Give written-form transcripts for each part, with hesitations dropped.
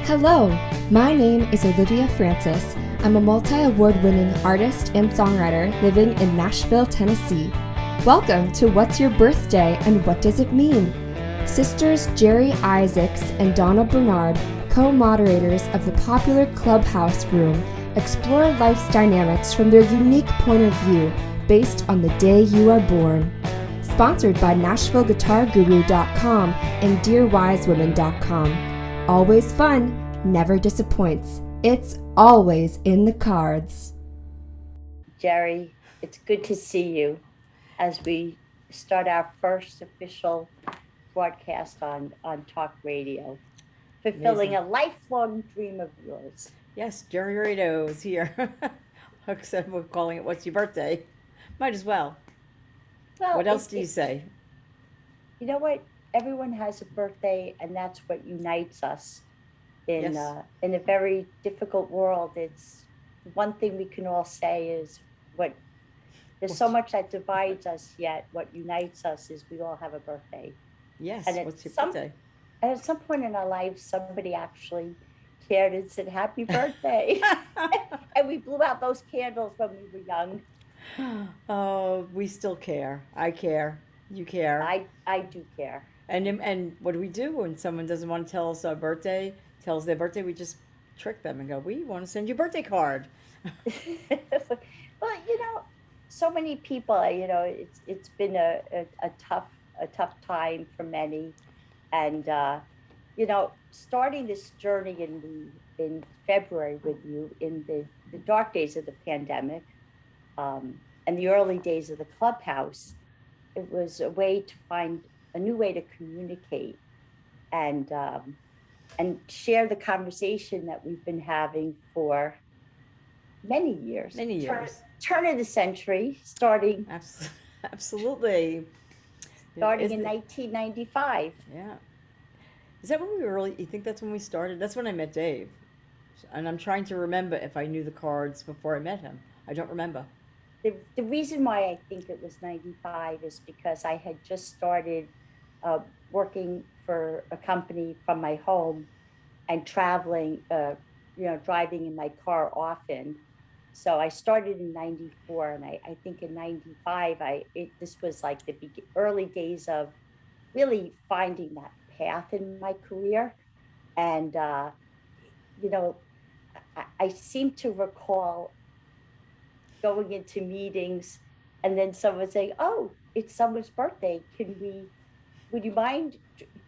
Hello, my name is Olivia Francis. I'm a multi-award-winning artist and songwriter living in Nashville, Tennessee. Welcome to What's Your Birthday and What Does It Mean? Sisters Jeri Isaacs and Donna Bernard, co-moderators of the popular Clubhouse room, explore life's dynamics from their unique point of view based on the day you are born. Sponsored by NashvilleGuitarGuru.com and DearWiseWomen.com. Always fun, never disappoints. It's always in the cards. Jeri, it's good to see you as we start our first official broadcast on talk radio, fulfilling Amazing. a lifelong dream of yours. Yes, Jerry Rito is here. Except we're calling it What's Your Birthday? Might as well. Well, What else do you say? You know what? Everyone has a birthday, and that's what unites us in Yes. in a very difficult world. It's one thing we can all say is what there's so What's, much that divides us, yet what unites us is we all have a birthday. yes, And what's your birthday? at some point in our lives, somebody actually cared and said, "Happy birthday." And we blew out those candles when we were young. Oh, we still care. I care. You care. I do care. And what do we do when someone doesn't want to tell us our birthday, tells their birthday? We just trick them and go, "We want to send you a birthday card." Well, so many people, it's been a tough time for many. And starting this journey in February with you in the dark days of the pandemic, and the early days of the Clubhouse, it was a way to find a new way to communicate and share the conversation that we've been having for many years. Many years. Turn of the century, starting Absolutely. in 1995. Yeah. Is that when we were really? You think that's when we started? That's when I met Dave, and I'm trying to remember if I knew the cards before I met him. I don't remember. The reason why I think it was 95 is because I had just started uh, working for a company from my home and traveling, driving in my car often. So I started in 94, and I think in 95, this was like the early days of really finding that path in my career. And, you know, I seem to recall going into meetings and then someone saying, "Oh, it's someone's birthday. Would you mind?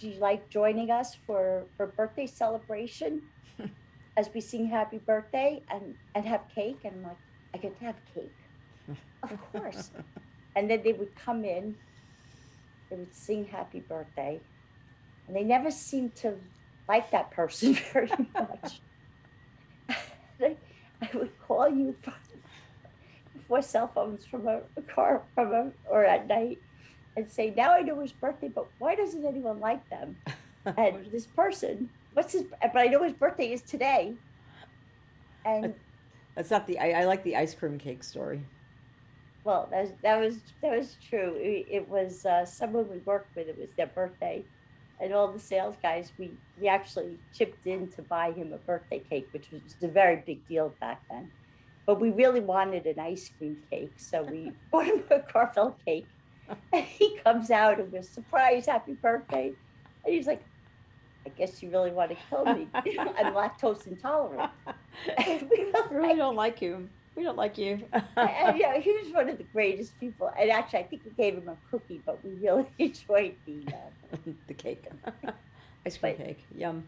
Do you like joining us for birthday celebration as we sing happy birthday and have cake?" And I'm like, "I get to have cake, of course." And then they would come in, they would sing happy birthday, and they never seemed to like that person very much. I would call you before cell phones from a car or at night and say, "Now I know his birthday, but why doesn't anyone like them?" And this person, but I know his birthday is today. And That's not the. I like the ice cream cake story. well, that was true. It was someone we worked with. It was their birthday, and all the sales guys we actually chipped in to buy him a birthday cake, which was a very big deal back then. But we really wanted an ice cream cake, so we bought him a caramel cake. And he comes out and was surprised, "Happy birthday!" And he's like, "I guess you really want to kill me. I'm lactose intolerant." And we were We really like, don't like you. We don't like you. and he was one of the greatest people. And actually, I think we gave him a cookie, but we really enjoyed The cake. Ice cream but cake. Yum.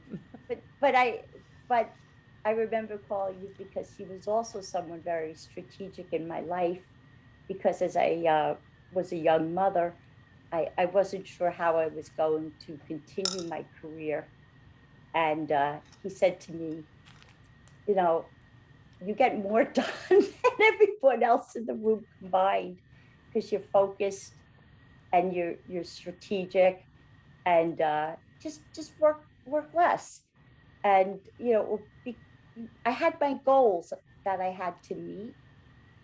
but but I but I remember calling you because he was also someone very strategic in my life. Because as I was a young mother, I wasn't sure how I was going to continue my career. And he said to me, "You know, you get more done than everyone else in the room combined because you're focused and you're strategic and just work less." And I had my goals that I had to meet,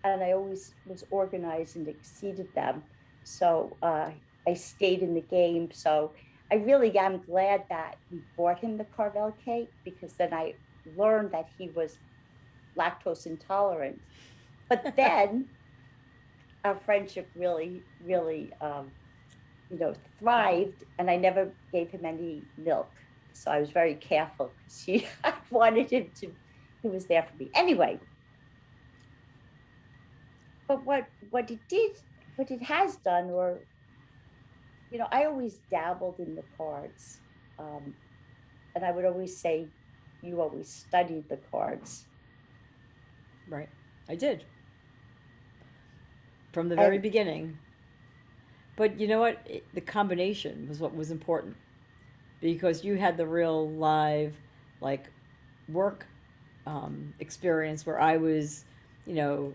and I always was organized and exceeded them. So I stayed in the game. So I really am glad that we bought him the Carvel cake, because then I learned that he was lactose intolerant. But then our friendship really, really, thrived, and I never gave him any milk. So I was very careful, because I wanted him to, he was there for me. Anyway, but what it has done, or, I always dabbled in the cards. Um, and I would always say, you always studied the cards. Right. I did from the very And beginning. But you know what? The combination was what was important because you had the real live, like, work experience where you know,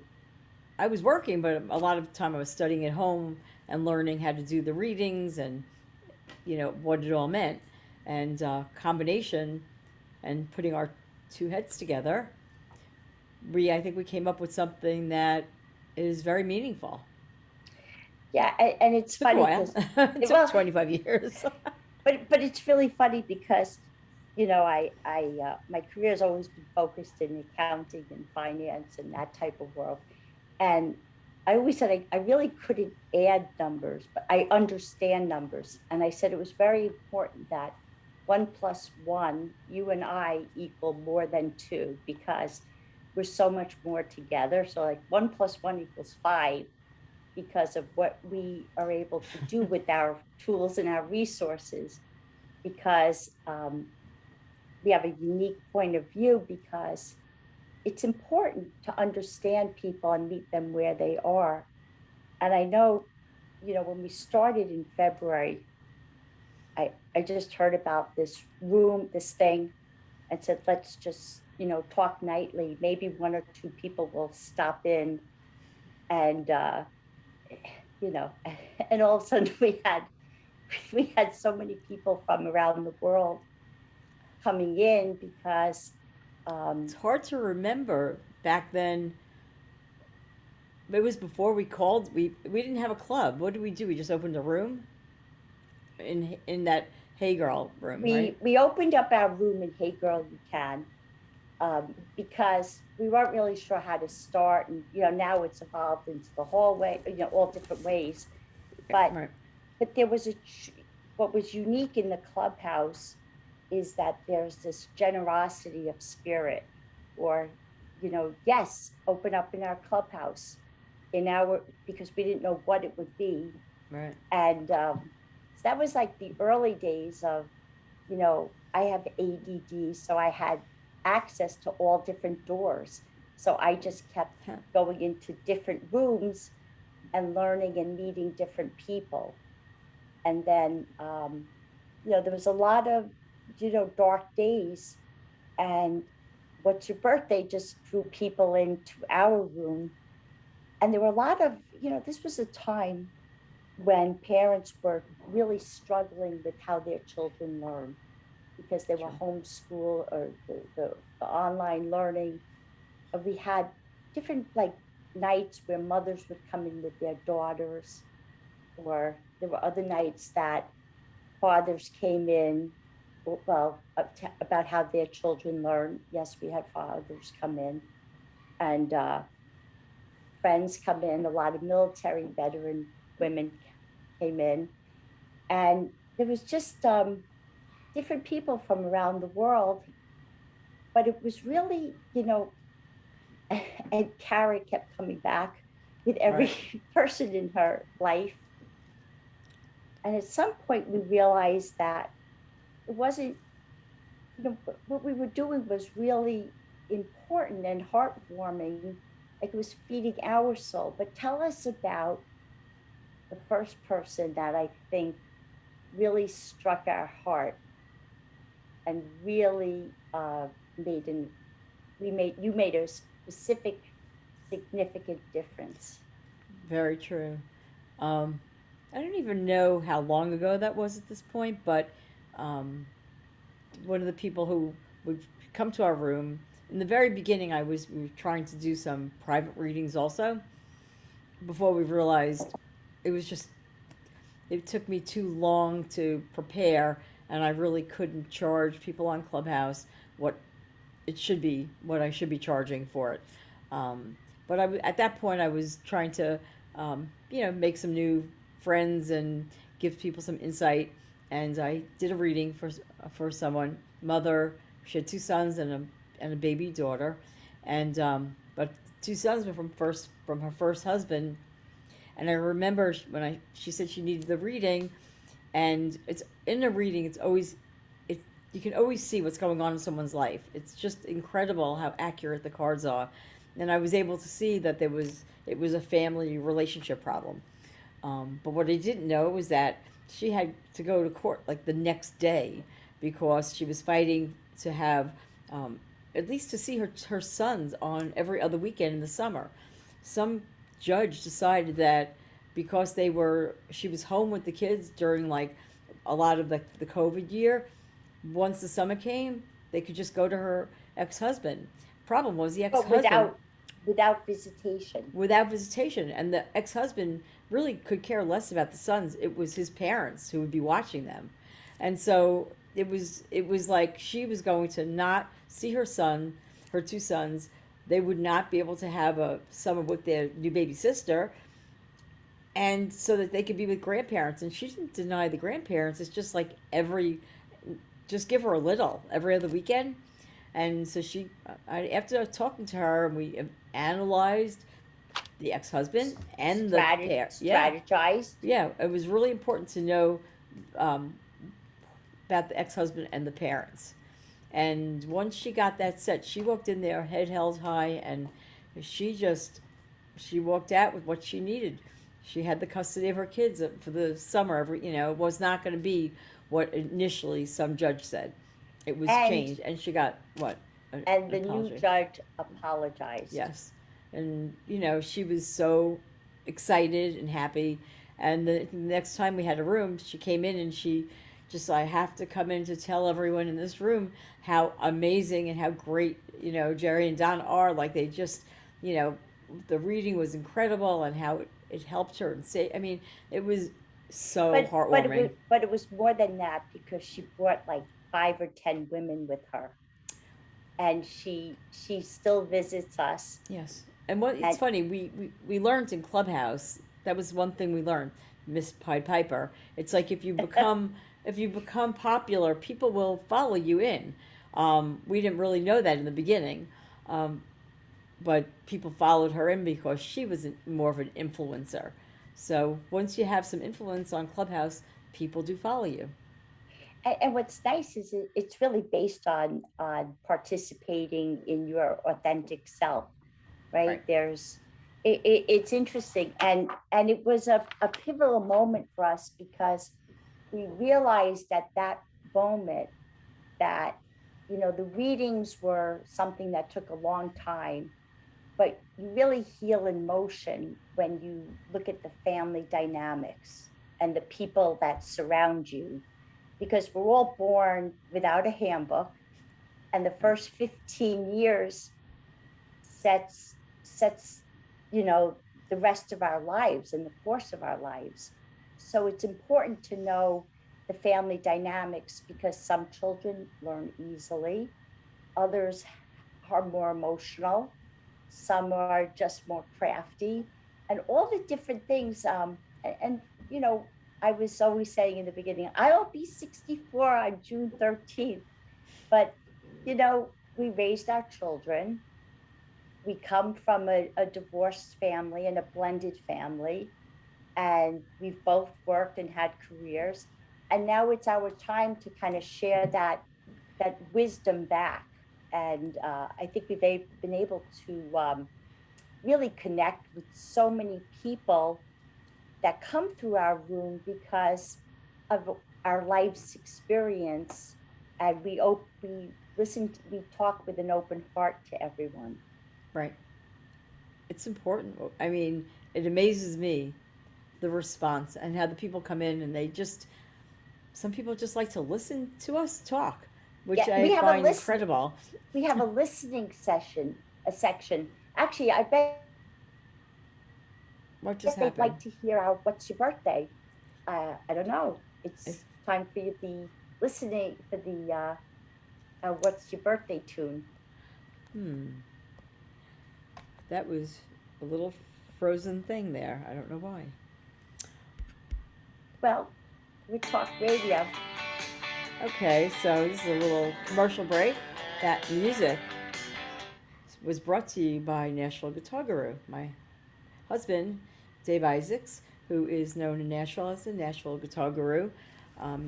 I was working, but a lot of the time I was studying at home and learning how to do the readings and, what it all meant. And combination and putting our two heads together, I think we came up with something that is very meaningful. yeah, and it's Took a funny while. because, It took well, 25 years. but it's really funny because, I my career has always been focused in accounting and finance and that type of world. And I always said I really couldn't add numbers, but I understand numbers. And I said it was very important that 1 plus 1, you and I equal more than two, because we're so much more together. So like 1 plus 1 equals 5, because of what we are able to do with our tools and our resources, because we have a unique point of view, because it's important to understand people and meet them where they are. And I know, when we started in February, I just heard about this room, this thing, and said, let's just, talk nightly. Maybe one or two people will stop in, and, you know, and all of a sudden we had so many people from around the world coming in, because, It's hard to remember back then. It was before we called. We didn't have a club. What did we do? We just opened a room in that Hey Girl room, right? we opened up our room in Hey Girl You Can, because we weren't really sure how to start. And, now it's evolved into the hallway, all different ways. But Right. there was what was unique in the Clubhouse is that there's this generosity of spirit, or, yes, open up in our Clubhouse, because we didn't know what it would be. Right. And so that was like the early days of, I have ADD, so I had access to all different doors. So I just kept Huh. going into different rooms and learning and meeting different people. And then, there was a lot of, dark days. And What's Your Birthday just drew people into our room. And there were a lot of, this was a time when parents were really struggling with how their children learn, because they were True. homeschool, or the online learning. And we had different, like, nights where mothers would come in with their daughters, or there were other nights that fathers came in, well, about how their children learn. Yes, we had fathers come in, and friends come in. A lot of military veteran women came in, and there was just different people from around the world. But it was really, and Kara kept coming back with every Right. person in her life. And at some point, we realized that it wasn't, what we were doing was really important and heartwarming. Like, it was feeding our soul. But tell us about the first person that I think really struck our heart, and really made an you made a specific, significant difference. Very true. Um, I don't even know how long ago that was at this point, but um, one of the people who would come to our room in the very beginning, we were trying to do some private readings also. Before we realized it was just it took me too long to prepare, and I really couldn't charge people on Clubhouse what it should be, what I should be charging for it. Um, but at that point, I was trying to, make some new friends and give people some insight. And I did a reading for someone, mother. She had two sons and a baby daughter, and but two sons were from her first husband. And I remember when she said she needed the reading, and it's in the reading. It's always it you can always see what's going on in someone's life. It's just incredible how accurate the cards are, and I was able to see that it was a family relationship problem. But what I didn't know was that she had to go to court like the next day because she was fighting to have um, at least to see her sons on every other weekend in the summer. Some judge decided that because she was home with the kids during like a lot of the COVID year, once the summer came, they could just go to her ex-husband. Problem was the But ex-husband without visitation. without visitation, and the ex-husband really could care less about the sons. It was his parents who would be watching them, and so it was like she was going to not see her two sons. They would not be able to have a summer with their new baby sister, and so that they could be with grandparents. And she didn't deny the grandparents. It's just like just give her a little every other weekend. And so after talking to her, and we analyzed the ex-husband and the pair. Yeah, Strategized. yeah, it was really important to know um, about the ex-husband and the parents. And once she got that set, she walked in there head held high, and she walked out with what she needed. She had the custody of her kids for the summer. It was not going to be what initially some judge said. It was And changed, and she got what? and An the new apology. judge apologized. Yes, and she was so excited and happy. And the next time we had a room, she came in and she just, I have to come in to tell everyone in this room how amazing and how great Jeri and Donna are. Like they just, you know, the reading was incredible and how it helped her and say. I mean, it was so But heartwarming. it was more than that because she brought like 5 or 10 women with her, and she still visits us. Yes. And what it's And funny, we learned in Clubhouse, that was one thing we learned, Miss Pied Piper. It's like if you become popular, people will follow you in. We didn't really know that in the beginning. Um, but people followed her in because she was more of an influencer. So once you have some influence on Clubhouse, people do follow you. and what's nice is it's really based on participating in your authentic self, right? Right. It's interesting, and it was a pivotal moment for us because we realized at that moment that the readings were something that took a long time, but you really heal in motion when you look at the family dynamics and the people that surround you, because we're all born without a handbook, and the first 15 years sets you know the rest of our lives and the course of our lives. So it's important to know the family dynamics because some children learn easily, others are more emotional, some are just more crafty, and all the different things. And I was always saying in the beginning, I'll be 64 on June 13th, but we raised our children. We come from a divorced family and a blended family, and we've both worked and had careers, and now it's our time to kind of share that wisdom back. And I think we've been able to really connect with so many people that come through our room because of our life's experience, and we we talk with an open heart to everyone. Right. It's important. I mean, it amazes me the response and how the people come in and some people just like to listen to us talk, which Yeah, we I have a find list. incredible. We have a listening a section. Actually, I bet What just they'd happened? like to hear our what's your birthday. I don't know. It's time for you to be listening for the what's your birthday tune? Hmm. That was a little frozen thing there. I don't know why. Well, we talk radio. Okay, so this is a little commercial break. That music was brought to you by Nashville Guitar Guru, my husband, Dave Isaacs, who is known in Nashville as the Nashville Guitar Guru.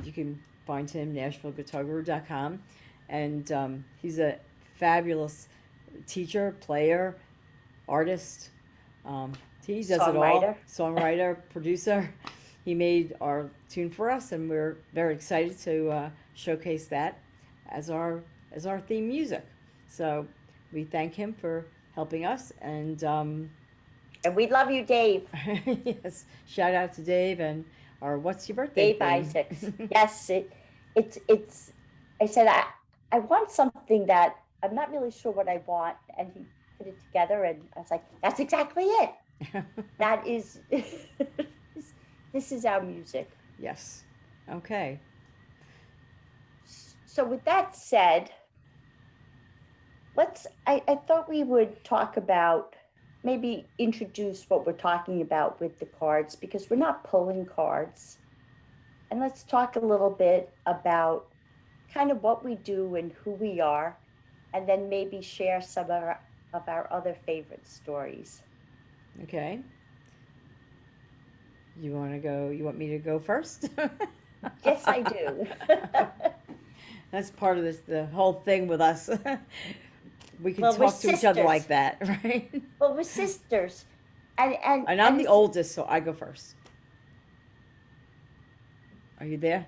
You can find him nashvilleguitarguru.com, and he's a fabulous teacher, player, artist. Um, he does it all. Songwriter. Songwriter, producer. He made our tune for us, and we're very excited to showcase that as our theme music. So we thank him for helping us, and And we love you, Dave. yes, shout out to Dave and our What's Your Birthday Dave theme. Isaacs. Yes, it's. I said I want something that I'm not really sure what I want, and he put it together, and I was like, that's exactly it. That is. This is our music. Yes. Okay. So with that said, I thought we would talk about, maybe introduce what we're talking about with the cards, because we're not pulling cards. And let's talk a little bit about kind of what we do and who we are, and then maybe share some of our other favorite stories. Okay. You want to go? You want me to go first? Yes, I do. That's part of this, the whole thing with us. We can Well, we're talk to each other sisters. like that, right? Well, we're sisters. And I'm the it's- oldest, so I go first. Are you there?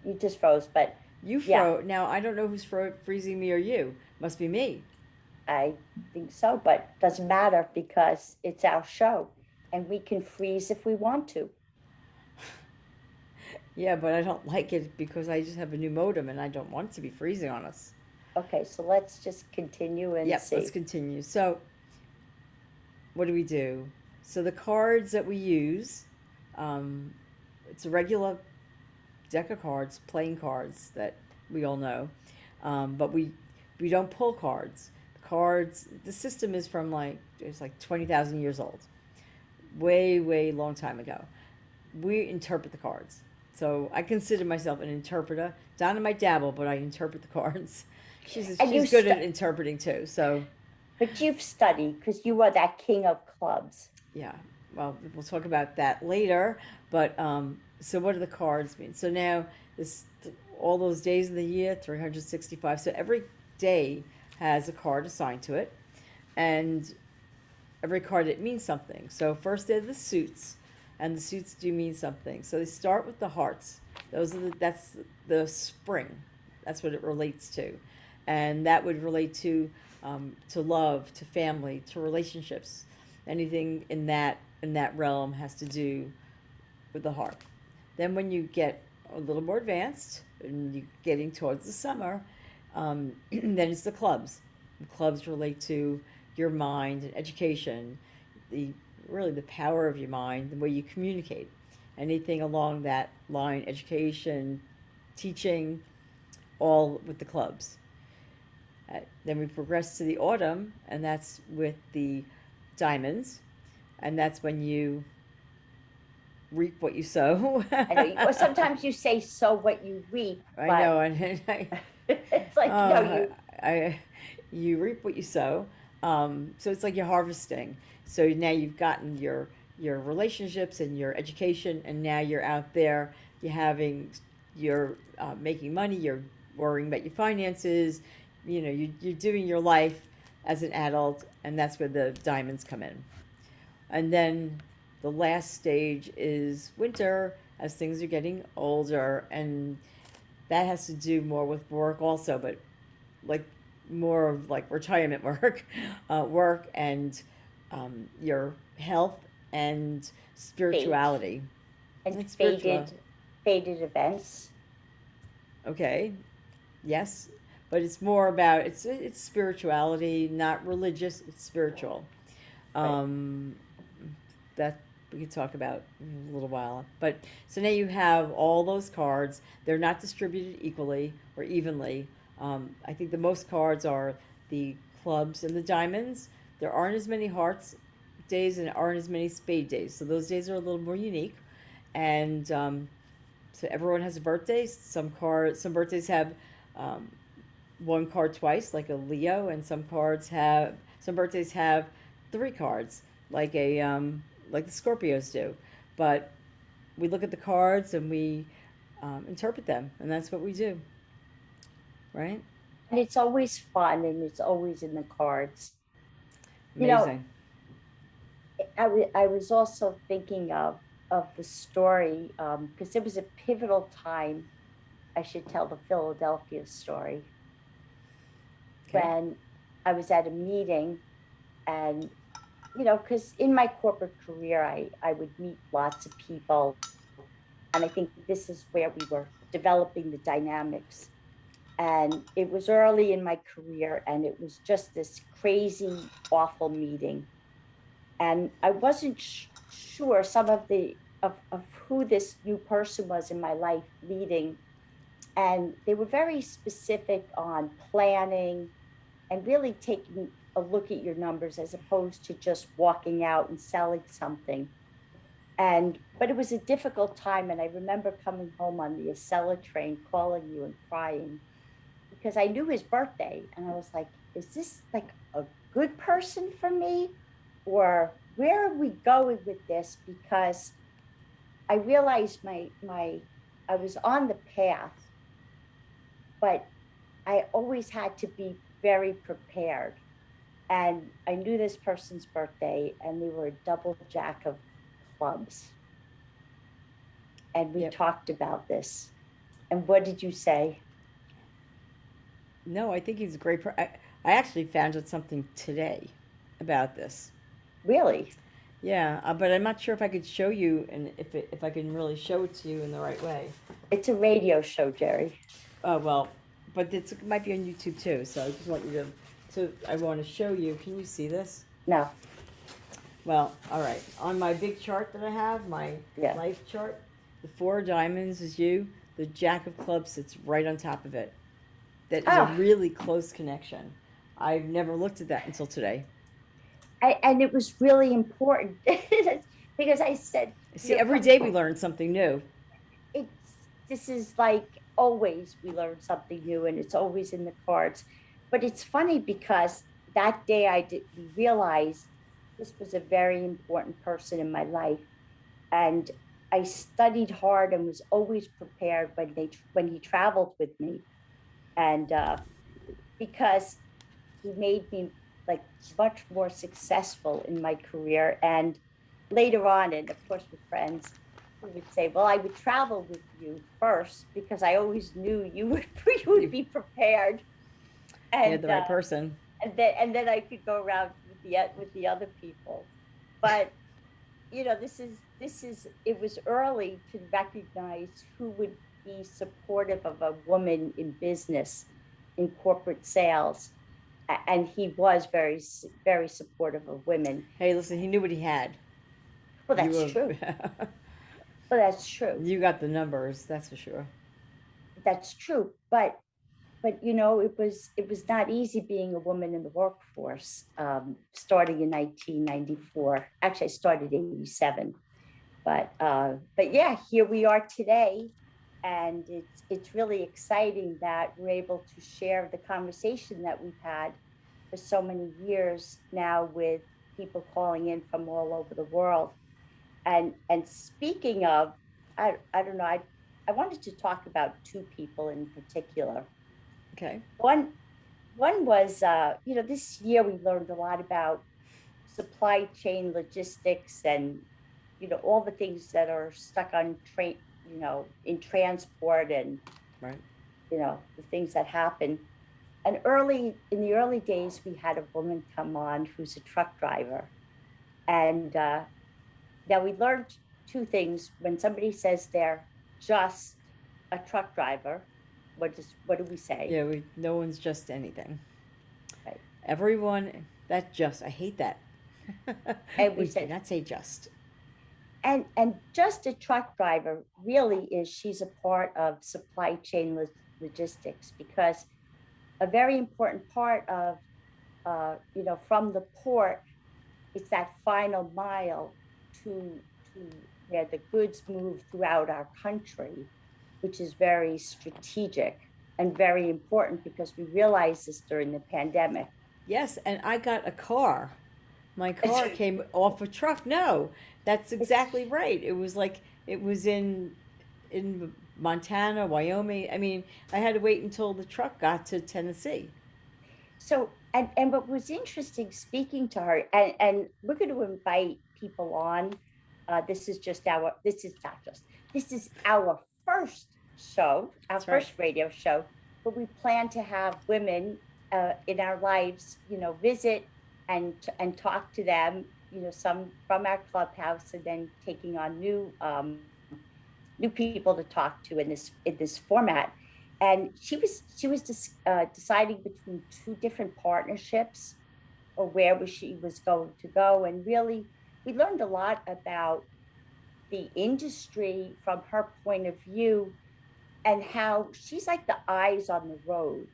You just froze, but You Yeah. froze. Now, I don't know who's freezing me or you. Must be me. I think so, but doesn't matter because it's our show and we can freeze if we want to. Yeah, but I don't like it because I just have a new modem and I don't want it to be freezing on us. Okay, so let's just continue and Yep, see. let's continue. So, what do we do? So the cards that we use, it's a regular deck of cards, playing cards that we all know, but we don't pull cards. The system is from it's like 20,000 years old, way long time ago. We interpret the cards. So I consider myself an interpreter. Donna might dabble, but I interpret the cards. She's good at interpreting too. So But you've studied because you are that king of clubs. yeah, well, we'll talk about that later. But so what do the cards mean? So now all those days of the year, 365. So every day has a card assigned to it, and every card, it means something. So first they're the suits, and the suits do mean something. So they start with the hearts. That's the spring. That's what it relates to, and that would relate to love, to family, to relationships. Anything in that realm has to do with the heart. Then when you get a little more advanced and you're getting towards the summer, then it's the clubs. The clubs relate to your mind and education, really the power of your mind, the way you communicate. Anything along that line, education, teaching, all with the clubs. Then we progress to the autumn, and that's with the diamonds, and that's when you reap what you sow. I know. Or sometimes you say sow what you reap. I but know, and it's like, no, you reap what you sow. So it's like you're harvesting. So now you've gotten your relationships and your education, and now you're out there. You're making money. You're worrying about your finances. You're doing your life as an adult, and that's where the diamonds come in. And then the last stage is winter, as things are getting older, and that has to do more with work also, but more of retirement work, work and your health and spirituality. and spiritual. faded events. Okay, yes, but it's more about it's spirituality, not religious. It's spiritual. Right. That we could talk about in a little while. But so now you have all those cards. They're not distributed equally or evenly. I think the most cards are the clubs and the diamonds. There aren't as many hearts days and aren't as many spade days. So those days are a little more unique. And so everyone has a birthday. Some birthdays have um, one card twice, like a Leo, and some birthdays have three cards, like the Scorpios do. But we look at the cards and we interpret them, and that's what we do, right? And it's always fun, and it's always in the cards. You know, Amazing. I was also thinking of the story because it was a pivotal time. I should tell the Philadelphia story Okay. when I was at a meeting, and because in my corporate career, I would meet lots of people, and I think this is where we were developing the dynamics. And it was early in my career, and it was just this crazy, awful meeting. And I wasn't sure some of of who this new person was in my life leading. And they were very specific on planning and really taking a look at your numbers as opposed to just walking out and selling something. And but it was a difficult time. And I remember coming home on the Acela train, calling you and crying because I knew his birthday. And I was like, is this like a good person for me? Or where are we going with this? Because I realized my I was on the path, but I always had to be very prepared. And I knew this person's birthday, and they were a double jack of clubs. And we Yep. talked about this. And what did you say? No, I think he's a great. I actually found out something today about this. Really? Yeah, but I'm not sure if I could show you and if I can really show it to you in the right way. It's a radio show, Jeri. Well, but it might be on YouTube too. So I just want you to. So I want to show you. Can you see this? No. Well, all right. On my big chart that I have, my Yeah. life chart, the four of diamonds is you. The jack of clubs sits right on top of it. That is a Oh, really close connection. I've never looked at that until today. and it was really important because I said, See, every come day we learn something new. it's this is like always we learn something new, and it's always in the cards. But it's funny because that day I did realize this was a very important person in my life, and I studied hard and was always prepared when he traveled with me, and because he made me like much more successful in my career. And later on, and of course with friends, we would say, well, I would travel with you first because I always knew you would you would be prepared. You had And the right person. and then I could go around with the other people. But this is it was early to recognize who would be supportive of a woman in business, in corporate sales. And he was very supportive of women. Hey, listen, he knew what he had. Well, You that's were, true. Well, that's true. you got the numbers, that's for sure. That's true. But it was not easy being a woman in the workforce, starting in 1994. Actually, I started in 87. But yeah, here we are today, and it's really exciting that we're able to share the conversation that we've had for so many years now with people calling in from all over the world. And speaking of, I don't know, I wanted to talk about two people in particular. Okay. One was, this year we learned a lot about supply chain logistics and, all the things that are stuck on train, in transport, and, Right. the things that happen. And in the early days, we had a woman come on who's a truck driver. And now we learned two things. When somebody says they're just a truck driver, what do we say? Yeah, no one's just anything. Right. Everyone, I hate that. And we We do said, not say just. And just a truck driver really is, she's a part of supply chain logistics, because a very important part of, from the port, it's that final mile to where the goods move throughout our country, which is very strategic and very important, because we realized this during the pandemic. Yes, and I got a car. My It's car came off a truck. No, that's it's exactly right. It was like it was in Montana, Wyoming. I mean, I had to wait until the truck got to Tennessee. so, and what was interesting speaking to her, and we're going to invite people on. This is not just, this is our first show, our That's right. first radio show, but we plan to have women in our lives, visit and talk to them, some from our clubhouse, and then taking on new people to talk to in this format. And she was deciding between two different partnerships, or where she was going to go. And really, we learned a lot about the industry from her point of view, and how she's like the eyes on the road.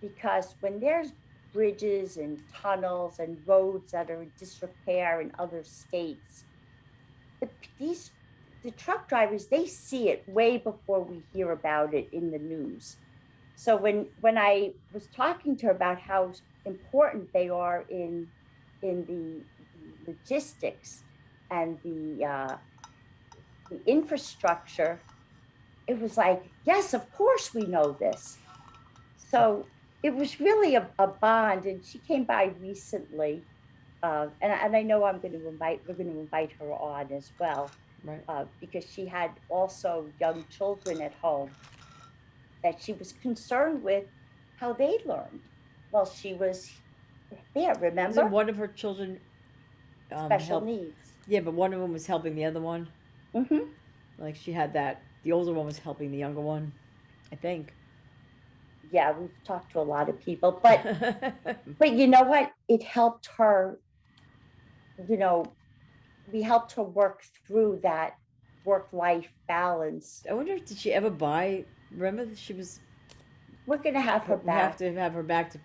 Because when there's bridges and tunnels and roads that are in disrepair in other states, the these the truck drivers, they see it way before we hear about it in the news. So when I was talking to her about how important they are in the logistics and the infrastructure, it was like, yes, of course we know this. So it was really a bond. And she came by recently, and I know we're going to invite her on as well, Right. because she had also young children at home that she was concerned with how they learned while she was there. Isn't Remember, one of her children special help? needs. Yeah, but one of them was helping the other one. Hmm. Like she had that. The older one was helping the younger one, I think. Yeah, we've talked to a lot of people, but you know what? It helped her. You know, we helped her work through that work life balance. I wonder, did she ever buy? Remember that she was. We're going to have her But we have back. to have her back to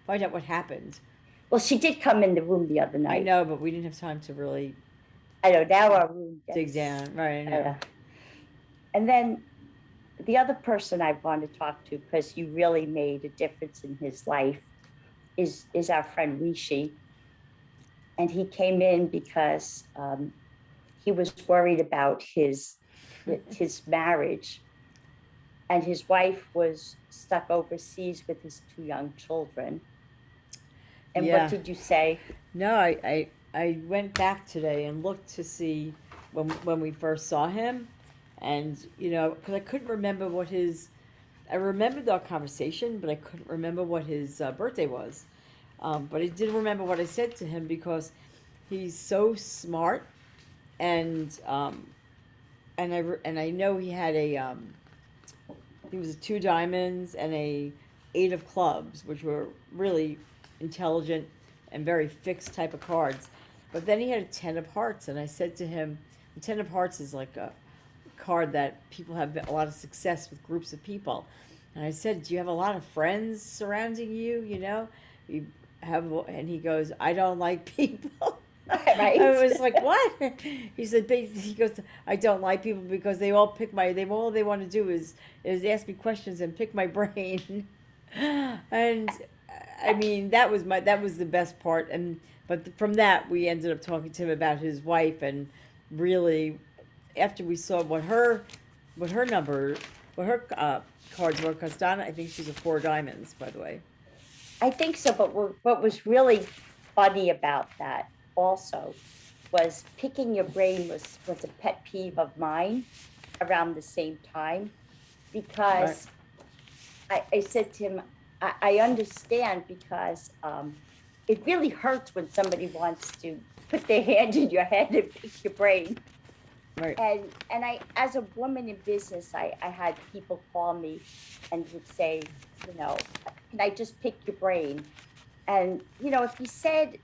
find out what happened. Well, she did come in the room the other I night. know, but we didn't have time to really I know now our room dig gets. down. Right, I Uh, know. and then the other person I want to talk to, because you really made a difference in his life, is our friend Rishi. And he came in because he was worried about his marriage, and his wife was stuck overseas with his two young children. And what Yeah. did you say? No, I went back today and looked to see when we first saw him, and because I couldn't remember what his. I remembered our conversation, but I couldn't remember what his birthday was. But I did remember what I said to him because he's so smart, and I know he had he was a two diamonds and a eight of clubs, which were really intelligent and very fixed type of cards. But then he had a ten of hearts, and I said to him, the ten of hearts is like a card that people have a lot of success with groups of people. And I said, "Do you have a lot of friends surrounding you? You have," and he goes, "I don't like people." I Right? was like, "What?" He said, he goes, "I don't like people because they all pick my. All they want to do is ask me questions and pick my brain." And I mean, that was the best part. And but from that, we ended up talking to him about his wife, and really, after we saw what her number, what her cards were, because Donna, I think she's a four diamonds, by the way. I think so. But what was really funny about that also was, picking your brain was a pet peeve of mine around the same time, Right. because I said to him, I understand, because it really hurts when somebody wants to put their hand in your head and pick your brain. Right. And as a woman in business, I had people call me and would say, can I just pick your brain? And if you said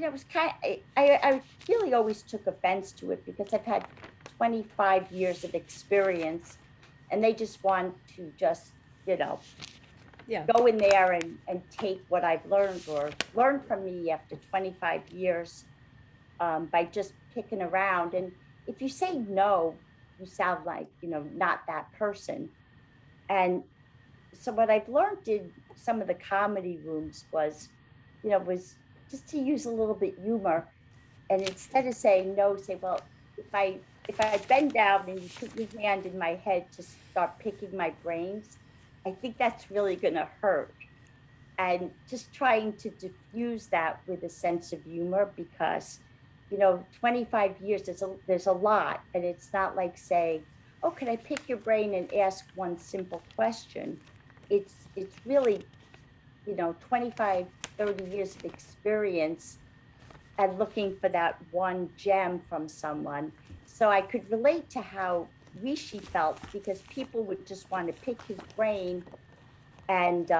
it was I really always took offense to it because I've had 25 years of experience, and they just want to just, you know, Yeah. go in there and take what I've learned or learn from me after 25 years, by just picking around. And if you say no, you sound like, not that person. And so what I've learned in some of the comedy rooms was just to use a little bit humor. And instead of saying no, say, well, if I bend down and you put your hand in my head to start picking my brains, I think that's really going to hurt. And just trying to diffuse that with a sense of humor, because 25 years, there's a lot, and it's not like saying, oh, can I pick your brain and ask one simple question. It's really 25, 30 years of experience, and looking for that one gem from someone. So I could relate to how Rishi felt, because people would just want to pick his brain, and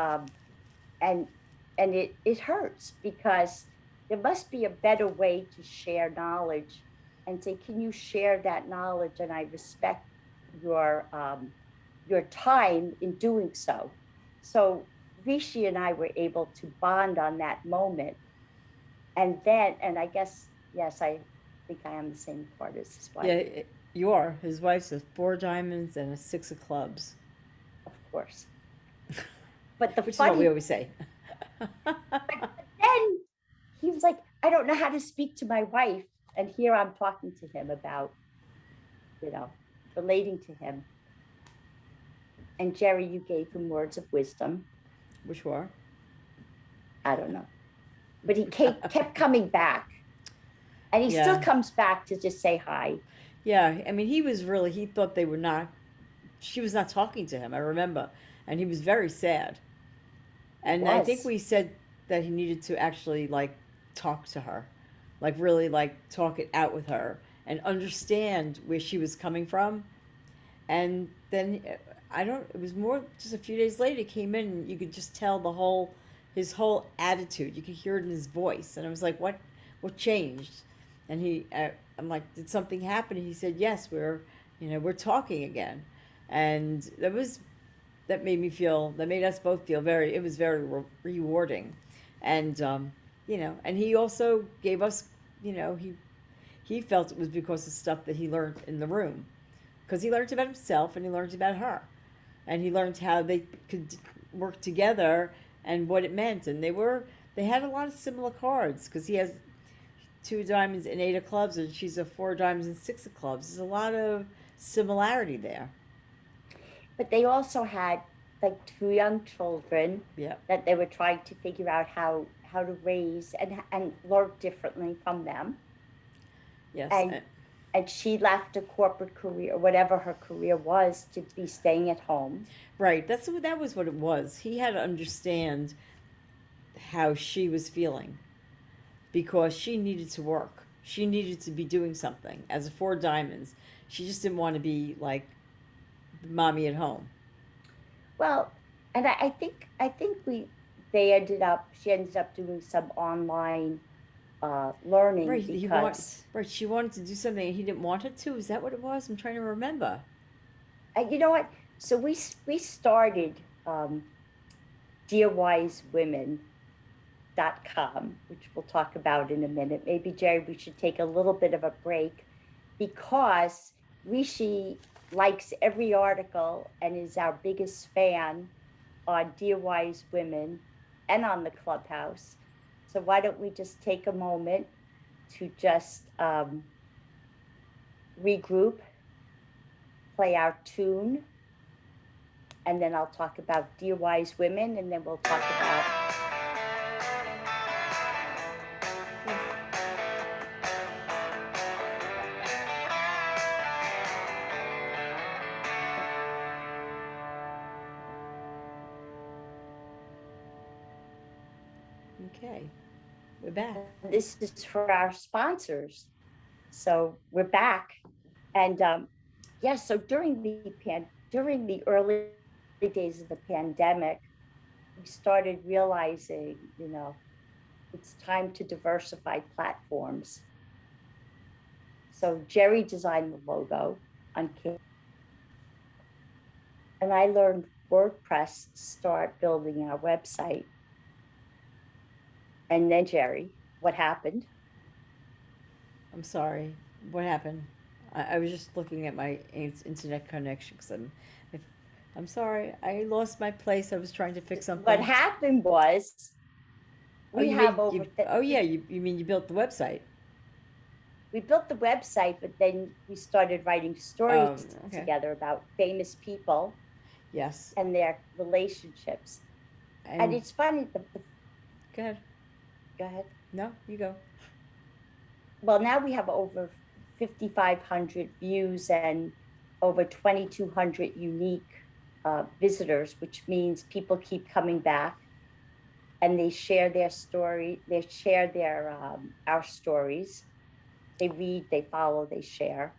and it hurts, because there must be a better way to share knowledge, and say, can you share that knowledge, and I respect your time in doing so. So Rishi and I were able to bond on that moment. And I guess, yes, I think I am the same part as his wife. Yeah, you are. His wife's a four diamonds and a six of clubs, Of course. But the which is what we funny, always say. but then he was like, I don't know how to speak to my wife. And here I'm talking to him about, you know, relating to him. And Jeri, you gave him words of wisdom. Which were? I don't know. But he kept coming back. And he still Yeah. comes back to just say hi. Yeah. I mean, he thought they were not, she was not talking to him, I remember. And he was very sad. He And I think was. we said that he needed to actually, like, talk to her, like, really, like, talk it out with her and understand where she was coming from. And then I don't, it was more just a few days later, he came in and you could just tell his whole attitude. You could hear it in his voice. And I was like, what changed? And I'm like, did something happen? And he said, yes, we're talking again. And that made us both feel it was very rewarding. And, and he also gave us, he felt it was because of stuff that he learned in the room, because he learned about himself and he learned about her, and he learned how they could work together and what it meant. And they had a lot of similar cards, because he has two diamonds and eight of clubs, and she's a four diamonds and six of clubs. There's a lot of similarity there. But they also had like two young children Yeah. that they were trying to figure out how to raise and learn differently from them. Yes. And she left a corporate career, whatever her career was, to be staying at home. Right. That was what it was. He had to understand how she was feeling, because she needed to work. She needed to be doing something. As a four diamonds, she just didn't want to be like mommy at home. Well, and I think she ended up doing some online learning, Right. because Right. She wanted to do something and he didn't want her to. Is that what it was? I'm trying to remember. you know what? So we started dearwisewomen.com, which we'll talk about in a minute. Maybe, Jeri, we should take a little bit of a break, because Rishi likes every article and is our biggest fan on Dear Wise Women and on the Clubhouse. So why don't we just take a moment to just regroup, play our tune, and then I'll talk about Dear Wise Women, and then we'll talk about. Okay. We're back. This is for our sponsors. So we're back. And so during the early days of the pandemic, we started realizing, it's time to diversify platforms. So Jeri designed the logo on Canva, and I learned WordPress to start building our website. And then Jeri, what happened? I'm sorry. What happened? I was just looking at my internet connection because I'm sorry. I lost my place. I was trying to fix something. What happened was we have over. Oh yeah, you mean you built the website? We built the website, but then we started writing stories together about famous people. Yes. And their relationships. And it's funny. Go ahead. Go ahead. No, you go. Well, now we have over 5,500 views and over 2,200 unique visitors, which means people keep coming back and they share their story. They share our stories. They read, they follow, they share.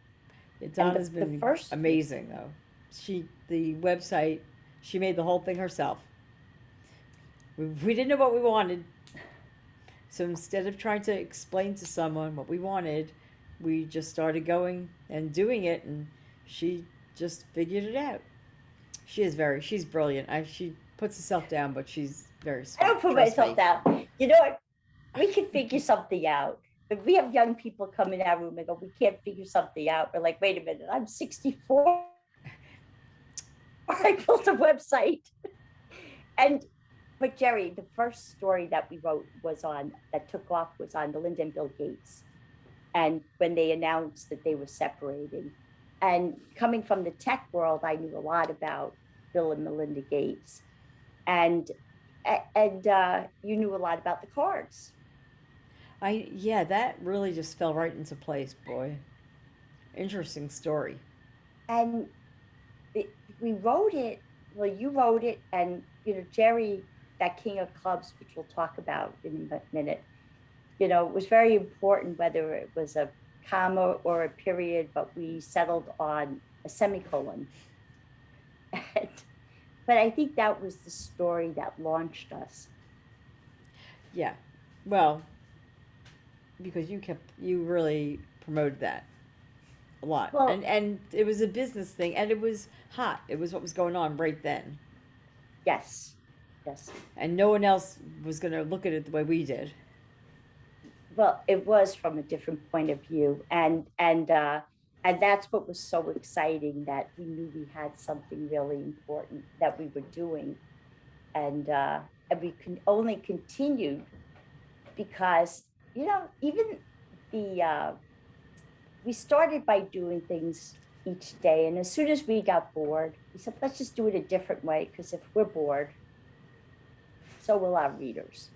Donna's been amazing though. The website, she made the whole thing herself. We didn't know what we wanted. So instead of trying to explain to someone what we wanted, we just started going and doing it, and she just figured it out. She's brilliant. She puts herself down, but she's very smart. I don't put myself down. You know what? We can figure something out. If we have young people come in our room and go, we can't figure something out. We're like, wait a minute, I'm 64. I built a website. But Jeri, the first story that we wrote that took off was on Melinda and Bill Gates. And when they announced that they were separating. And coming from the tech world, I knew a lot about Bill and Melinda Gates. And you knew a lot about the cards. That really just fell right into place, boy. Interesting story. And we wrote it, well, you wrote it, and, Jeri, that king of clubs, which we'll talk about in a minute, it was very important whether it was a comma or a period, but we settled on a semicolon. But I think that was the story that launched us. Yeah. Well, because you really promoted that a lot. Well, and it was a business thing, and it was hot. It was what was going on right then. Yes. And no one else was going to look at it the way we did. Well, it was from a different point of view, and that's what was so exciting, that we knew we had something really important that we were doing, and we can only continue because even we started by doing things each day, and as soon as we got bored, we said, let's just do it a different way, because if we're bored, so will our readers.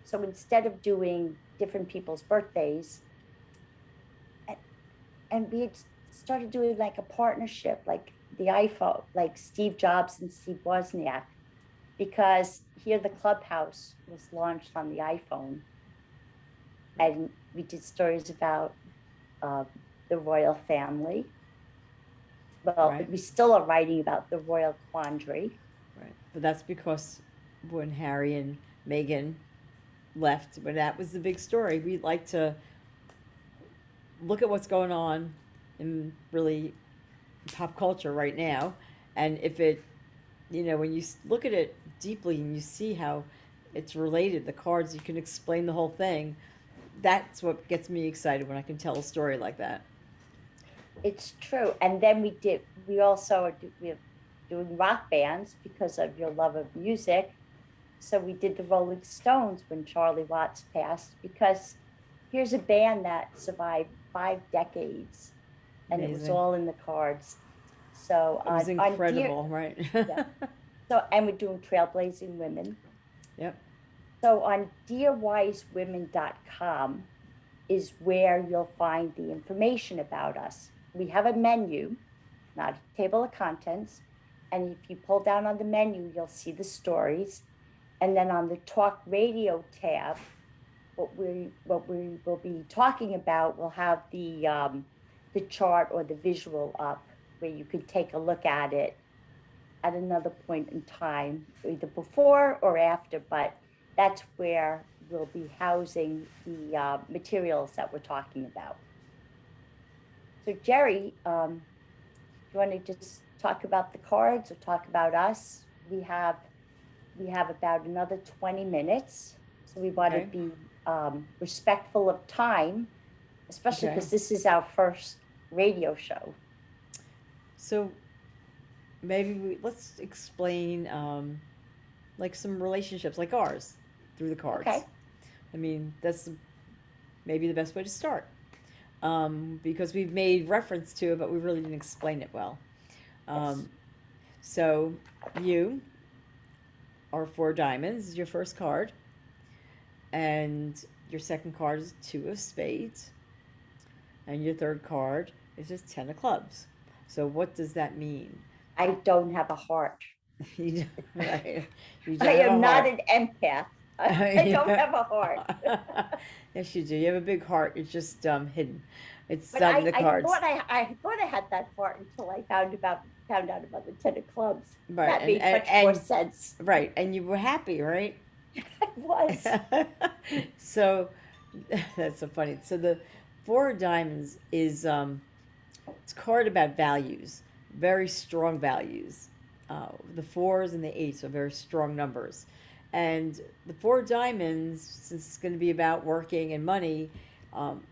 So instead of doing different people's birthdays, and we had started doing like a partnership, like the iPhone, like Steve Jobs and Steve Wozniak, because here the Clubhouse was launched on the iPhone, and we did stories about the royal family. Well, right. We still are writing about the royal quandary. Right, but that's because when Harry and Meghan left, when that was the big story, we like to look at what's going on in really pop culture right now, and if it, when you look at it deeply and you see how it's related, the cards, you can explain the whole thing. That's what gets me excited, when I can tell a story like that. It's true. And then we also are doing rock bands because of your love of music. So we did the Rolling Stones when Charlie Watts passed, because here's a band that survived 5 decades, and Amazing. It was all in the cards. So it was incredible, right? Yeah. So, and we're doing Trailblazing Women. Yep. So on dearwisewomen.com is where you'll find the information about us. We have a menu, not a table of contents. And if you pull down on the menu, you'll see the stories. And then on the Talk Radio tab, what we will be talking about, we'll have the chart or the visual up, where you can take a look at it at another point in time, either before or after. But that's where will be housing the materials that we're talking about. So Jeri, do you want to just talk about the cards or talk about us? We have about another 20 minutes. So we want to Okay. be respectful of time, especially Okay. because this is our first radio show. So maybe let's explain like some relationships like ours through the cards. Okay. I mean, that's maybe the best way to start. Because we've made reference to it, but we really didn't explain it well. Yes. Um, so you are four diamonds is your first card, and your second card is two of spades, and your third card is just 10 of clubs. So what does that mean? I don't have a heart. You don't, right? You I don't have a am not heart. an empath. I don't have a heart. Yes, you do. You have a big heart. It's just hidden. It's But not in the I cards. thought I thought I had that heart until I found out about the 10 of clubs. Right, That made much more sense. right, and you were happy, right? I was. So that's so funny. So the four of diamonds is it's a card about values, very strong values. The fours and the eights are very strong numbers, and the four of diamonds, since it's going to be about working and money, um,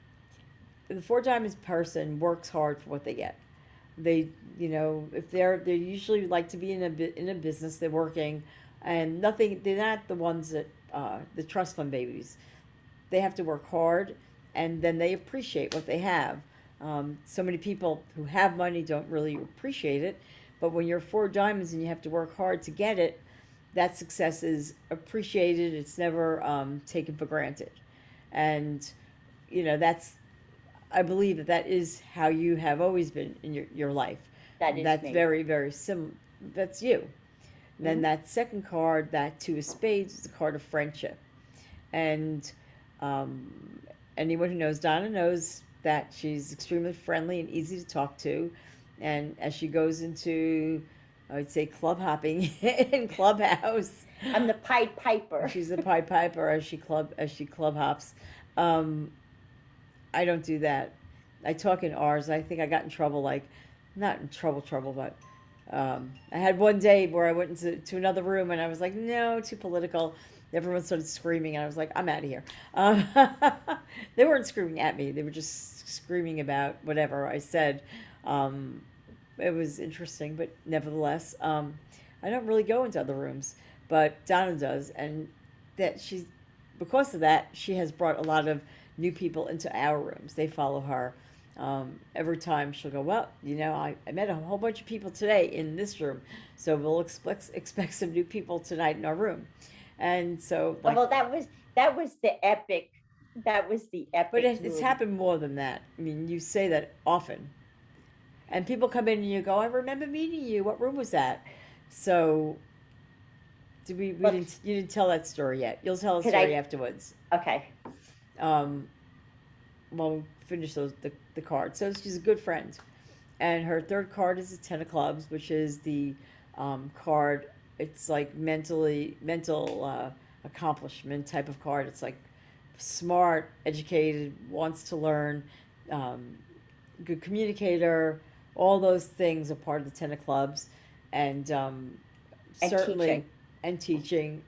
the four of diamonds person works hard for what they get. They, if they usually like to be in a business. They're working, and nothing. They're not the ones that the trust fund babies. They have to work hard, and then they appreciate what they have. So many people who have money don't really appreciate it, but when you're four diamonds and you have to work hard to get it, that success is appreciated. It's never taken for granted, and that's, I believe that is how you have always been in your life. That is That's me. very, very that's you. And then Mhm. that second card, that two of spades, is a card of friendship. And um, anyone who knows Donna knows that she's extremely friendly and easy to talk to. And as she goes into, I would say, club hopping in Clubhouse, I'm the Pied Piper. she's a Pied Piper as she club hops. Um, I don't do that. I talk in R's. I think I got in trouble, like, not in trouble, but I had one day where I went to another room and I was like, no, too political. Everyone started screaming, and I was like, I'm out of here. Um, they weren't screaming at me, they were just screaming about whatever I said. Um, it was interesting, but nevertheless, I don't really go into other rooms, but Donna does, and that she's because of that, she has brought a lot of new people into our rooms. They follow her. Every time she'll go, well, I met a whole bunch of people today in this room, so we'll expect some new people tonight in our room. And so, like, Well, that was the epic. That was the but epic it's room. happened more than that. I mean, you say that often, and people come in and you go, I remember meeting you. What room was that? So, did we Look, didn't you didn't tell that story yet? You'll tell the could story I? afterwards. Okay. Um, well, we finish the cards. So she's a good friend, and her third card is a 10 of clubs, which is the card. It's like mental accomplishment type of card. It's like smart, educated, wants to learn, um, good communicator. All those things are part of the 10 of clubs, and And certainly teaching. and teaching,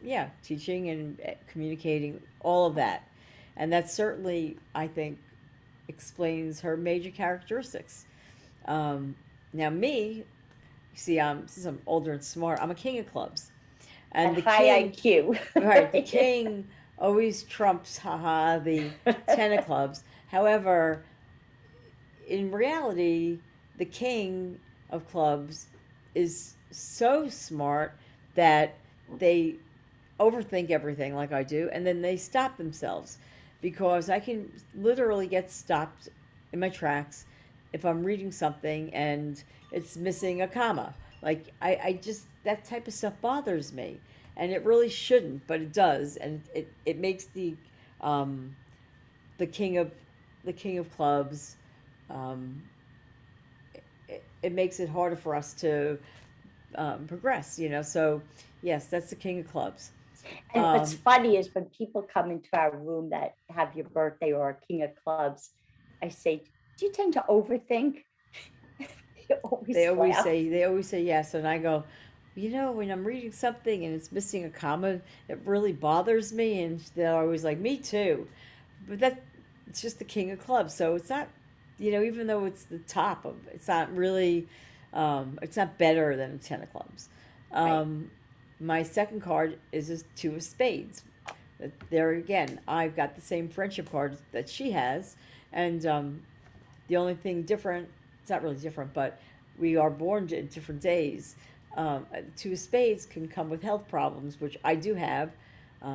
yeah, teaching and communicating, all of that. And that certainly, I think, explains her major characteristics. Now, me, you see, since I'm older and smart, I'm a king of clubs. And And the high king, IQ. right, the king always trumps, haha, the 10 of clubs. However, in reality, the king of clubs is so smart that they overthink everything like I do, and then they stop themselves because I can literally get stopped in my tracks if I'm reading something and it's missing a comma. Like I just that type of stuff bothers me, and it really shouldn't, but it does, and it makes um, the king of the king of clubs. Um, it makes it harder for us to progress. So yes, that's the king of clubs. And what's Um, funny is when people come into our room that have your birthday or a king of clubs, I say, do you tend to overthink? They always laugh. they always say yes, and I go, when I'm reading something and it's missing a comma, it really bothers me, and they're always like, me too. But it's just the king of clubs, so it's not, even though it's the top of, it's not really, it's not better than a ten of clubs. Right. My second card is a two of spades. There again, I've got the same friendship card that she has, and the only thing different, it's not really different, but we are born at different days. Two of spades can come with health problems, which I do have,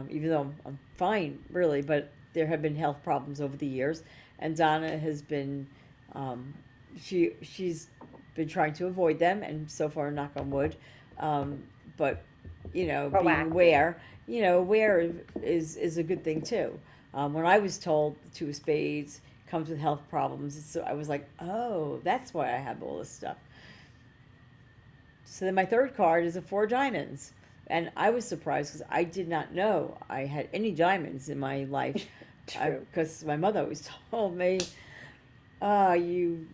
even though I'm fine, really, but there have been health problems over the years. And Donna has been, um, she's been trying to avoid them, and so far, knock on wood. But, being Proactive. aware, aware is a good thing too. When I was told the two of spades comes with health problems, so I was like, oh, that's why I have all this stuff. So then my third card is a four of diamonds. And I was surprised because I did not know I had any diamonds in my life. True. Because my mother always told me, you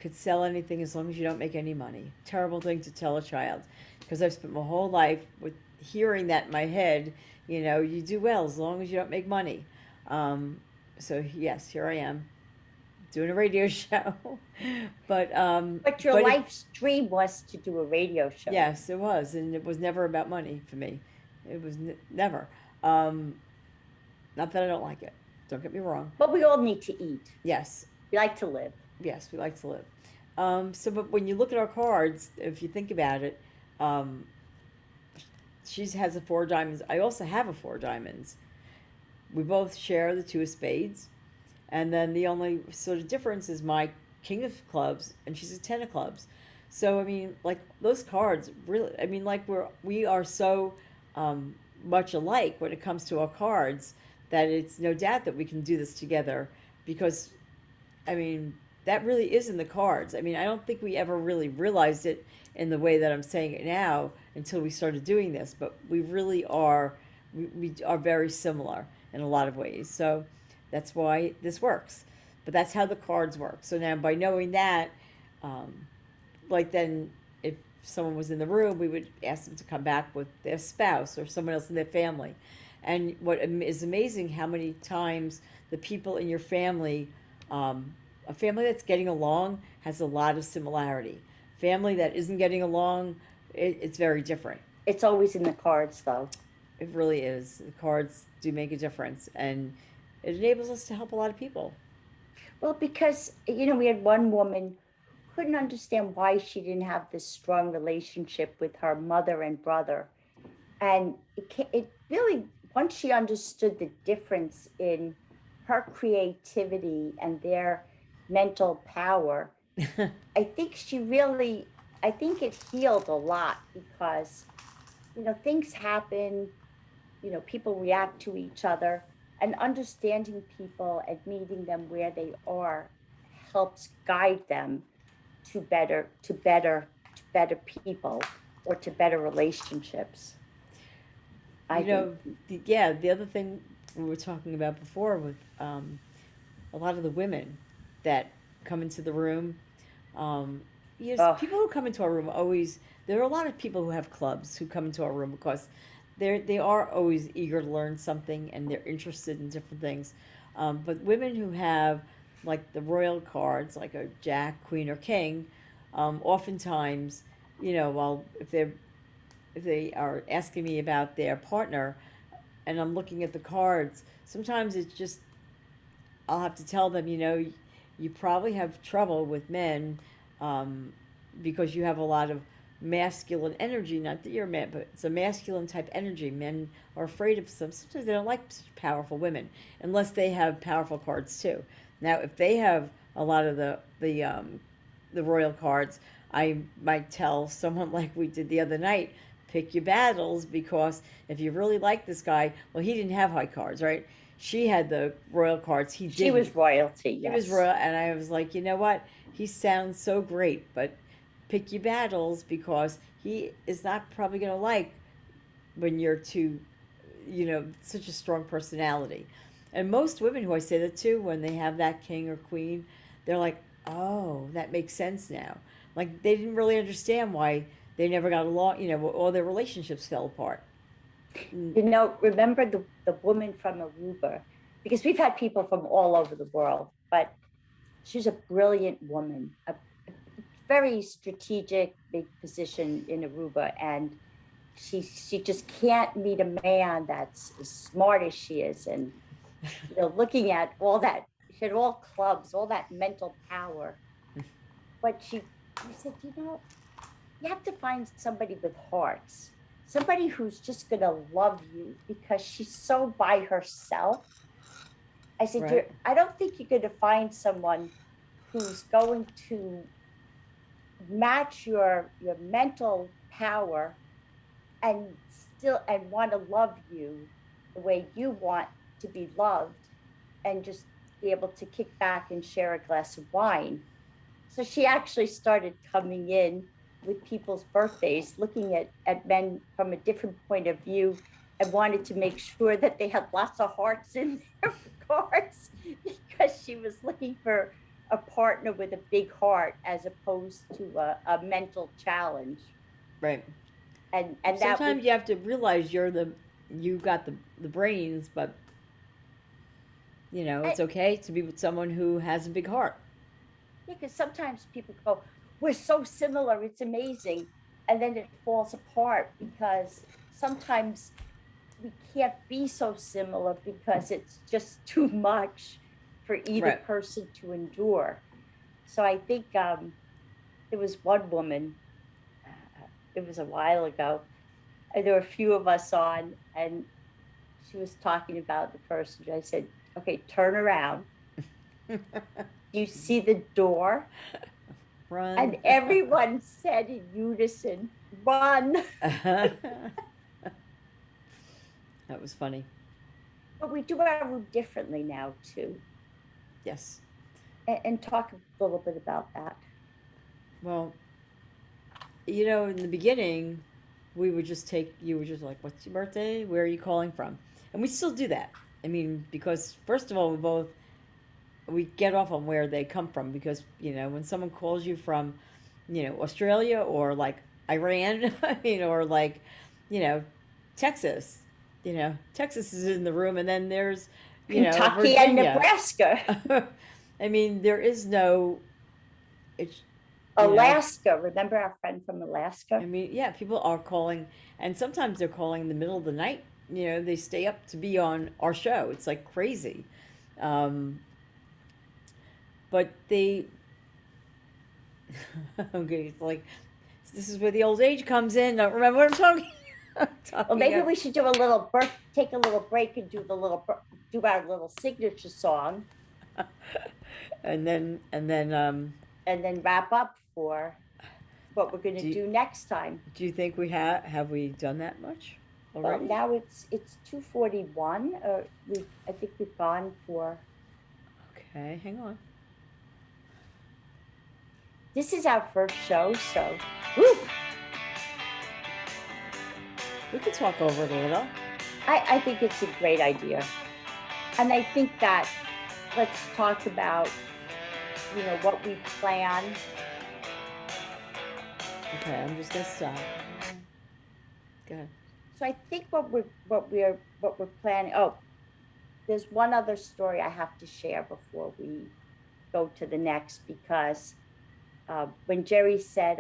could sell anything as long as you don't make any money. Terrible thing to tell a child. Because I've spent my whole life with hearing that in my head, you do well as long as you don't make money. So yes, here I am doing a radio show. But your But it, life's dream was to do a radio show. yes, it was, and it was never about money for me. It was never. Um, Not that I don't like it. Don't get me wrong. But we all need to eat. Yes, We like to live. yes, we like to live. But when you look at our cards, if you think about it, um, she has a four of diamonds. I also have a four of diamonds. We both share the two of spades, and then the only sort of difference is my king of clubs, and she's a ten of clubs. So I mean, like those cards, really. I mean, like we are so much alike when it comes to our cards that it's no doubt that we can do this together because I mean, that really is in the cards. I mean, I don't think we ever really realized it in the way that I'm saying it now until we started doing this, but we really are, we are very similar in a lot of ways. So that's why this works. But that's how the cards work. So now by knowing that, um, like then if someone was in the room, we would ask them to come back with their spouse or someone else in their family. And what is amazing how many times the people in your family, a family that's getting along has a lot of similarity. Family that isn't getting along, it's very different. It's always in the cards, though. It really is. The cards do make a difference, and it enables us to help a lot of people. Well, because, we had one woman who couldn't understand why she didn't have this strong relationship with her mother and brother. And it really, once she understood the difference in her creativity and their mental power, I think it healed a lot because, things happen, people react to each other, and understanding people and meeting them where they are helps guide them to better people or to better relationships. I You think. know, the other thing we were talking about before with a lot of the women that come into the room. Um, yes, Oh, people who come into our room always. There are a lot of people who have clubs who come into our room because they are always eager to learn something and they're interested in different things. But women who have like the royal cards, like a jack, queen, or king, oftentimes, well, if they are asking me about their partner, and I'm looking at the cards, sometimes it's just I'll have to tell them, you probably have trouble with men um, because you have a lot of masculine energy. Not that you're a man, but it's a masculine type energy. Men are afraid of some. Sometimes they don't like such powerful women unless they have powerful cards too. Now, if they have a lot of the royal cards, I might tell someone like we did the other night, pick your battles because if you really like this guy, well, he didn't have high cards, right? She had the royal cards. He she didn't. was royalty, He was yes. royal, and I was like, you know what? He sounds so great, but pick your battles because he is not probably going to like when you're too, such a strong personality. And most women who I say that to, when they have that king or queen, they're like, oh, that makes sense now. Like they didn't really understand why they never got along, all their relationships fell apart. Remember the woman from Aruba, because we've had people from all over the world, but she's a brilliant woman, a very strategic, big position in Aruba. And she just can't meet a man that's as smart as she is. And, looking at all that, she had all clubs, all that mental power. But we said, you have to find somebody with hearts, somebody who's just going to love you because she's so by herself. I said, Right. I don't think you're going to find someone who's going to match your mental power and want to love you the way you want to be loved, and just be able to kick back and share a glass of wine. So she actually started coming in with people's birthdays, looking at men from a different point of view, and wanted to make sure that they had lots of hearts in their cards, because she was looking for a partner with a big heart as opposed to a mental challenge. Right. And sometimes you have to realize you got the brains, but it's okay to be with someone who has a big heart. Because sometimes people go, we're so similar, it's amazing. And then it falls apart because sometimes we can't be so similar because it's just too much for either Right. person to endure. So I think there was one woman, it was a while ago, and there were a few of us on, and she was talking about the person. I said, okay, turn around. You see the door? Run. And everyone said in unison, run. That was funny. But we do our room differently now, too. Yes. And talk a little bit about that. Well, in the beginning, we would just you were just like, what's your birthday? Where are you calling from? And we still do that. I mean, because first of all, we get off on where they come from, because, when someone calls you from, Australia or like Iran, or like, Texas, Texas is in the room, and then there's, Kentucky Virginia. and Nebraska. I mean, there is no, it's, Alaska. Remember our friend from Alaska? I mean, yeah, people are calling, and sometimes they're calling in the middle of the night. They stay up to be on our show. It's like crazy. But they, okay, it's like, this is where the old age comes in. Don't remember what I'm talking. Well, maybe we should do take a little break and do our little signature song, and then wrap up for what we're going to do next time. Do you think we have we done that much already? Well, now it's 2:41. I think we've gone for. Okay, hang on. This is our first show, so woo! We could talk over it a little. I think it's a great idea. And I think that let's talk about, what we plan. Okay, I'm just gonna stop. Go ahead. So I think what we're planning. Oh, there's one other story I have to share before we go to the next, because when Jeri said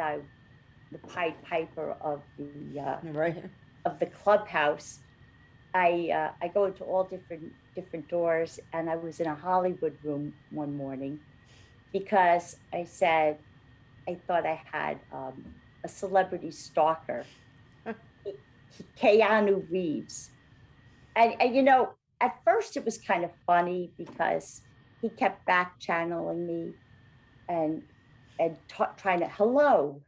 the Pied Piper of the right. of the Clubhouse, I go into all different doors, and I was in a Hollywood room one morning because I said I thought I had a celebrity stalker, Keanu Reeves, and at first it was kind of funny because he kept back channeling me and trying to hello,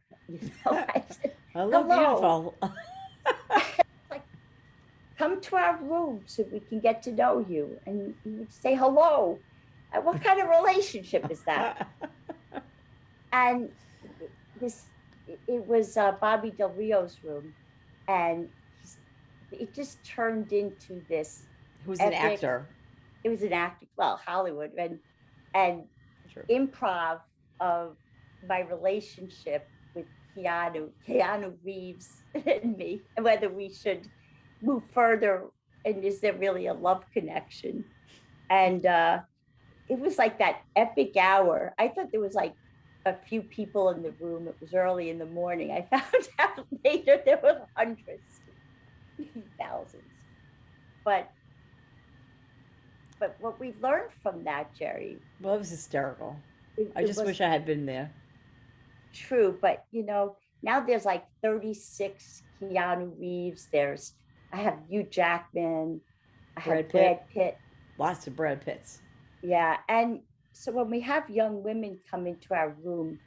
I said, hello, beautiful. like, come to our room so we can get to know you. And he would say hello. And what kind of relationship is that? And it was Bobby Del Rio's room, and it just turned into this Who's an epic. actor? It was an acting, well, Hollywood, and True. improv of my relationship with Keanu Reeves and me, and whether we should move further, and is there really a love connection? And it was like that epic hour. I thought there was like a few people in the room. It was early in the morning. I found out later there were hundreds, thousands. But what we learned from that, Jeri, Well, it was hysterical. I it just was wish I had been there. true. But now there's like 36 Keanu Reeves. I have Hugh Jackman. I have Brad Pitt. Brad Pitt. Lots of Brad Pitts. Yeah. And so when we have young women come into our room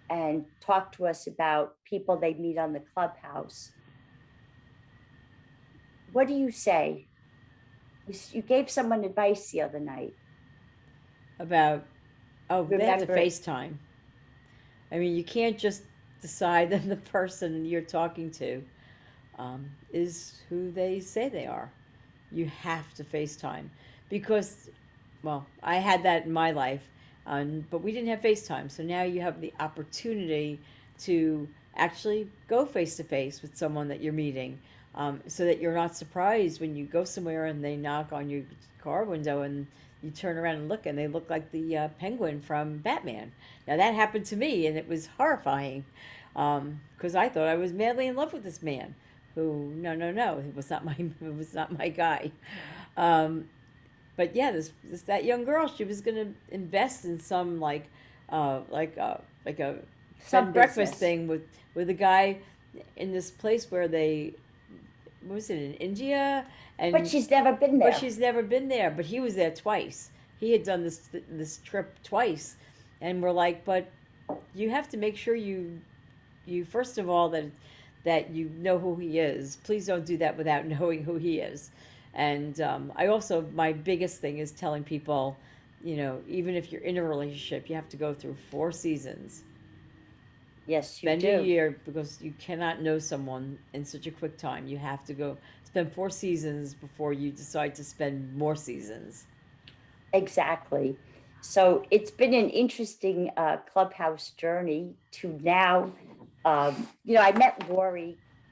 and talk to us about people they meet on the Clubhouse, what do you say? You gave someone advice the other night. About, they have to Remember, FaceTime. I mean, you can't just decide that the person you're talking to is who they say they are. You have to FaceTime because, well, I had that in my life, but we didn't have FaceTime. So now you have the opportunity to actually go face to face with someone that you're meeting, so that you're not surprised when you go somewhere and they knock on your car window and you turn around and look and they look like the penguin from Batman. Now that happened to me and it was horrifying because I thought I was madly in love with this man who, no, it was not my it was not my guy. Um, but yeah, this that young girl, she was gonna invest in some like a bed some and breakfast business. thing with a guy in this place where they, what was it, in India, and But she's never been but there. she's never been there. But he was there twice. He had done this trip twice, and we're like, but you have to make sure you first of all that you know who he is. Please don't do that without knowing who he is. And I also, my biggest thing is telling people, even if you're in a relationship, you have to go through 4 seasons. Yes, you Spend a do. year because you cannot know someone in such a quick time. You have to go spend 4 seasons before you decide to spend more seasons. Exactly. So it's been an interesting Clubhouse journey to now. I met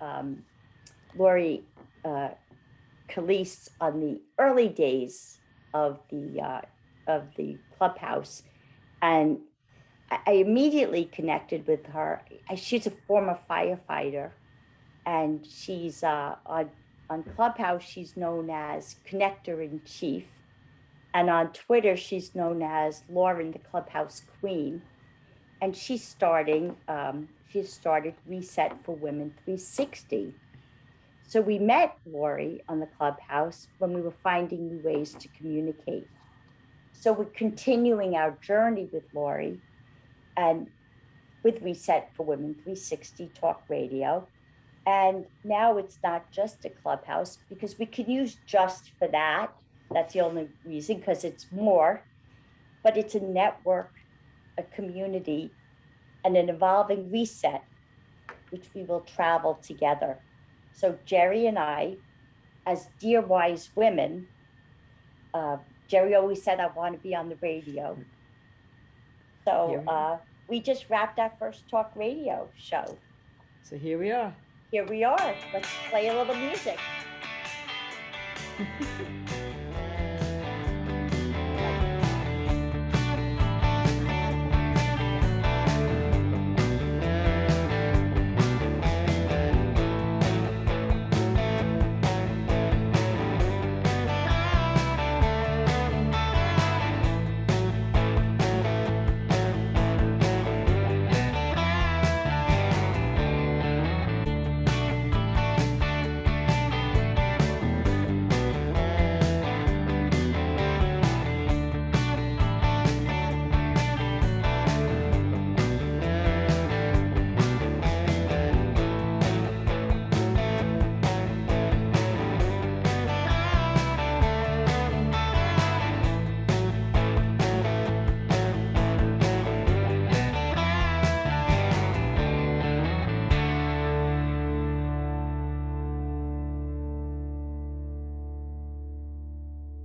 um, Lori uh, Calise on the early days of the Clubhouse, and I immediately connected with her. She's a former firefighter, and she's on Clubhouse. She's known as Connector in Chief, and on Twitter she's known as Lauren, the Clubhouse Queen. And she started Reset for Women 360. So we met Lori on the Clubhouse when we were finding new ways to communicate. So we're continuing our journey with Lori and with Reset for Women 360 Talk Radio. And now it's not just a Clubhouse because we can use just for that. That's the only reason, because it's more, but it's a network, a community, and an evolving reset, which we will travel together. So Jeri and I, as dear wise women, Jeri always said, I want to be on the radio. So we just wrapped our first talk radio show. So here we are. Here we are. Let's play a little music.